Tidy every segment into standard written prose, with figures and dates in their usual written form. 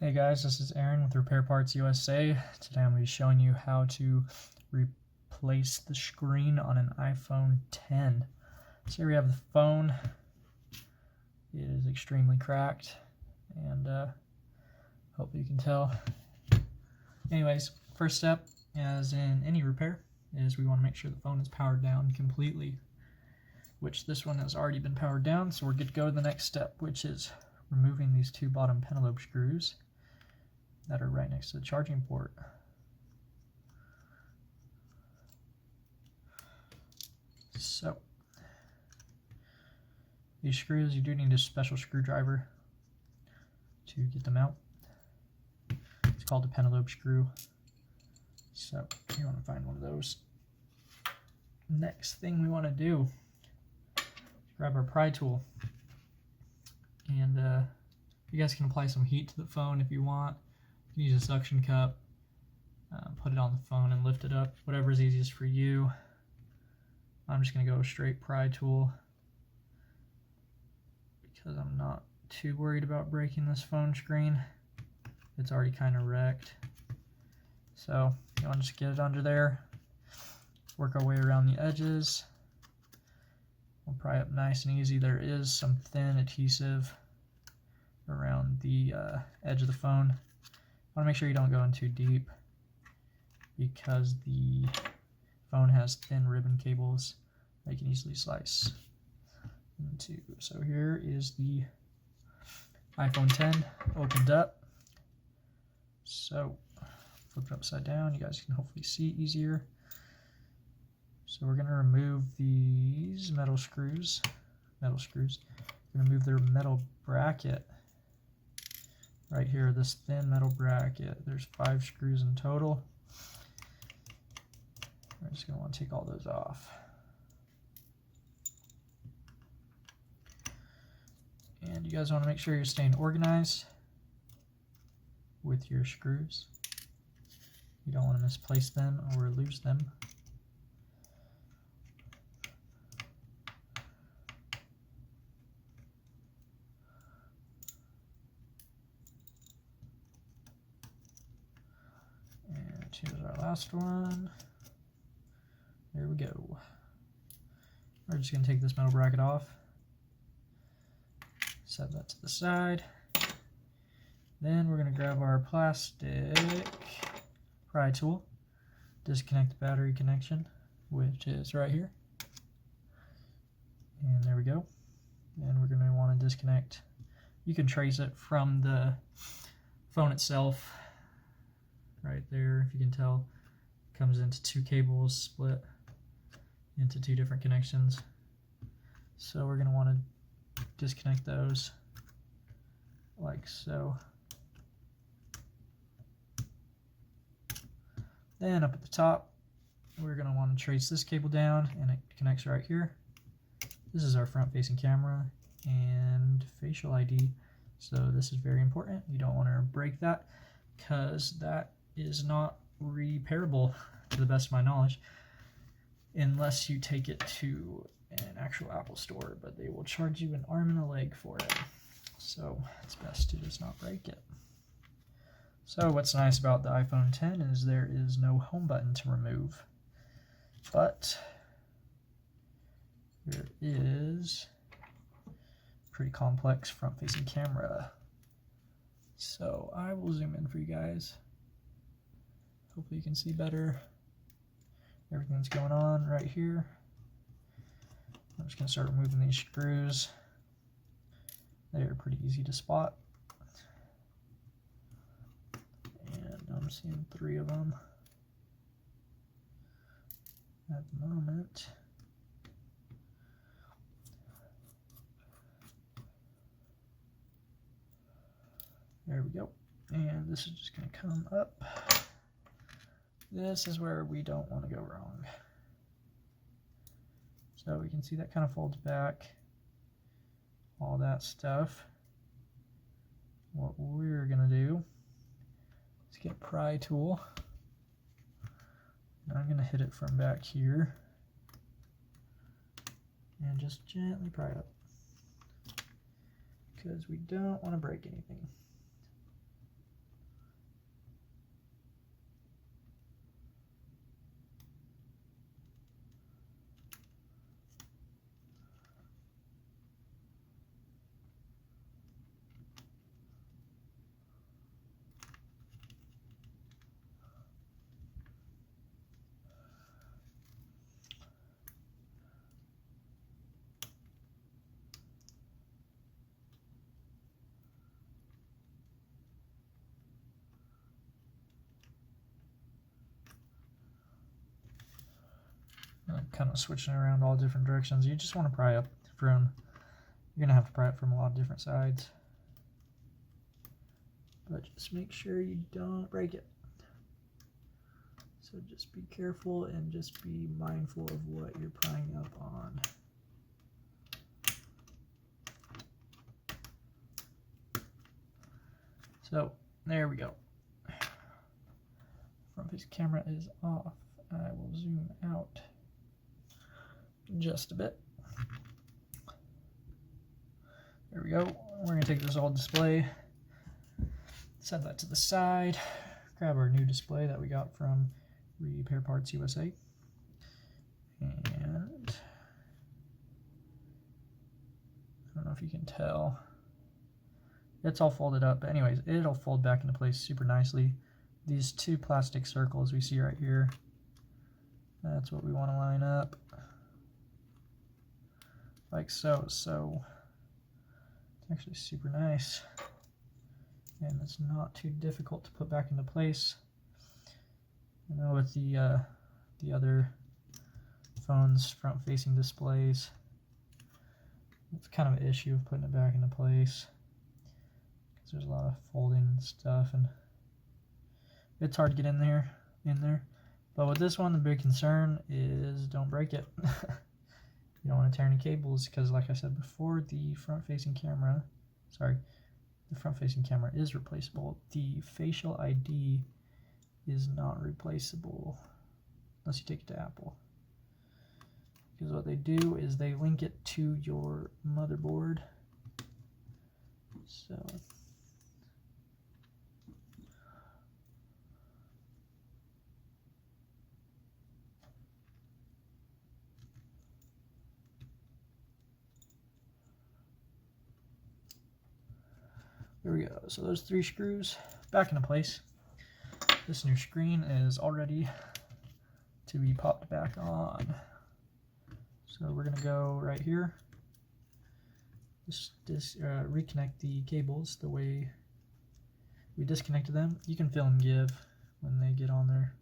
Hey guys, this is Aaron with Repair Parts USA. Today I'm going to be showing you how to replace the screen on an iPhone 10. So here we have the phone. It is extremely cracked, and hopefully you can tell. Anyways, first step, as in any repair, is we want to make sure the phone is powered down completely, which this one has already been powered down, so we're good to go to the next step, which is removing these two bottom pentalobe screws that are right next to the charging port. So these screws, you do need a special screwdriver to get them out. It's called a pentalobe screw. So you want to find one of those. Next thing we want to do is grab our pry tool, and you guys can apply some heat to the phone if you want. You can use a suction cup, put it on the phone and lift it up, whatever is easiest for you. I'm just going to go straight pry tool because I'm not too worried about breaking this phone screen. It's already kind of wrecked. So you want to just get it under there, work our way around the edges. We'll pry up nice and easy. There is some thin adhesive around the edge of the phone. I want to make sure you don't go in too deep because the phone has thin ribbon cables that you can easily slice into. So here is the iPhone 10 opened up. So flip it upside down. You guys can hopefully see easier. So we're going to remove these metal screws. We're going to remove their metal bracket. Right here, this thin metal bracket. There's 5 screws in total. We're just going to want to take all those off. And you guys want to make sure you're staying organized with your screws. You don't want to misplace them or lose them. Here's our last one. There we go. We're just going to take this metal bracket off. Set that to the side. Then we're going to grab our plastic pry tool. Disconnect the battery connection, which is right here. And there we go. And we're going to want to disconnect. You can trace it from the phone itself. Right there, if you can tell, comes into 2 cables split into 2 different connections. So we're going to want to disconnect those like so. Then up at the top, we're going to want to trace this cable down, and it connects right here. This is our front-facing camera and facial ID. So this is very important. You don't want to break that because that is not repairable to the best of my knowledge unless you take it to an actual Apple store, but they will charge you an arm and a leg for it. So it's best to just not break it. So what's nice about the iPhone 10 is there is no home button to remove, but there is a pretty complex front-facing camera. So I will zoom in for you guys. Hopefully you can see better. Everything's going on right here. I'm just going to start removing these screws. They are pretty easy to spot. And I'm seeing 3 of them at the moment. There we go. And this is just going to come up. This is where we don't want to go wrong. So we can see that kind of folds back, all that stuff. What we're going to do is get a pry tool. And I'm going to hit it from back here and just gently pry up because we don't want to break anything. kind of switching around all different directions. You just want to pry up from, you're going to have to pry up from a lot of different sides. But just make sure you don't break it. So just be careful and just be mindful of what you're prying up on. So there we go. Front face camera is off. I will zoom out just a bit. There we go. We're going to take this old display, set that to the side, grab our new display that we got from Repair Parts USA, and I don't know if you can tell, it's all folded up, but anyways, it'll fold back into place super nicely. These two plastic circles we see right here, that's what we want to line up, like so. So it's actually super nice, and it's not too difficult to put back into place. You know, with the other phones front-facing displays, it's kind of an issue of putting it back into place because there's a lot of folding and stuff, and it's hard to get in there. But with this one, the big concern is don't break it. You don't want to tear any cables because, like I said before, the front-facing camera is replaceable. The facial ID is not replaceable unless you take it to Apple, because what they do is they link it to your motherboard. So there we go. So those 3 screws back into place. This new screen is all ready to be popped back on. So we're gonna go right here. Just reconnect the cables the way we disconnected them. You can feel them give when they get on there.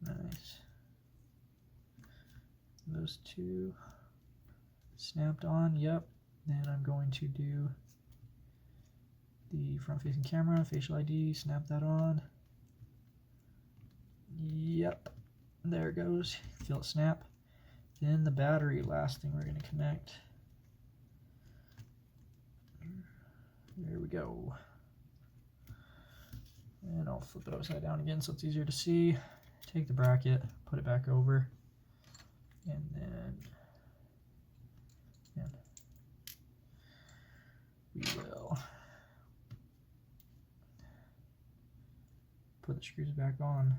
Nice. Those 2 snapped on. Yep. Then I'm going to do the front-facing camera, facial ID, snap that on. Yep, there it goes. Feel it snap. Then the battery, last thing we're going to connect. There we go. And I'll flip it upside down again so it's easier to see. Take the bracket, put it back over, and then we will put the screws back on.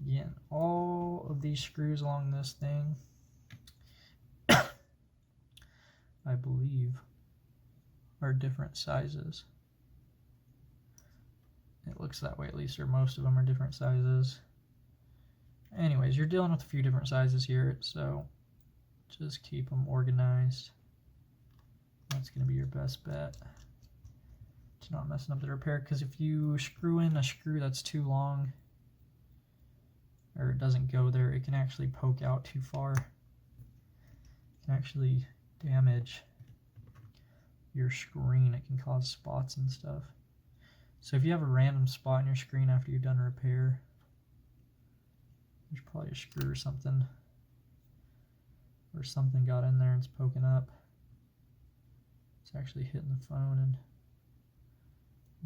Again, all of these screws along this thing, I believe, are different sizes. It looks that way, at least, or most of them are different sizes. Anyways, you're dealing with a few different sizes here, so just keep them organized. That's going to be your best bet to not messing up the repair, because if you screw in a screw that's too long, or it doesn't go there, it can actually poke out too far. It can actually damage your screen. It can cause spots and stuff. So if you have a random spot in your screen after you've done a repair, there's probably a screw or something got in there and it's poking up. It's actually hitting the phone and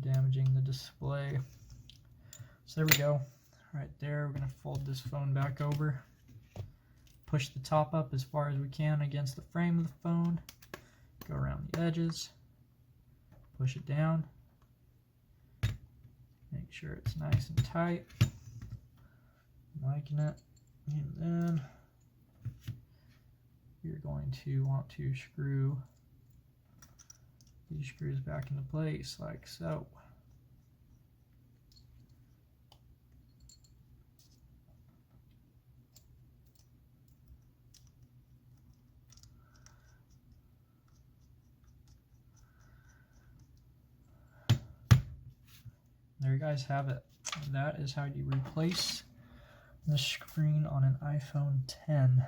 damaging the display. So there we go. Right there, we're going to fold this phone back over. Push the top up as far as we can against the frame of the phone. Go around the edges. Push it down. Make sure it's nice and tight. I'm liking it. And then you're going to want to screw these screws back into place like so. There you guys have it. That is how you replace the screen on an iPhone 10.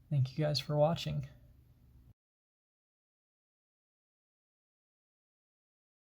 Thank you guys for watching.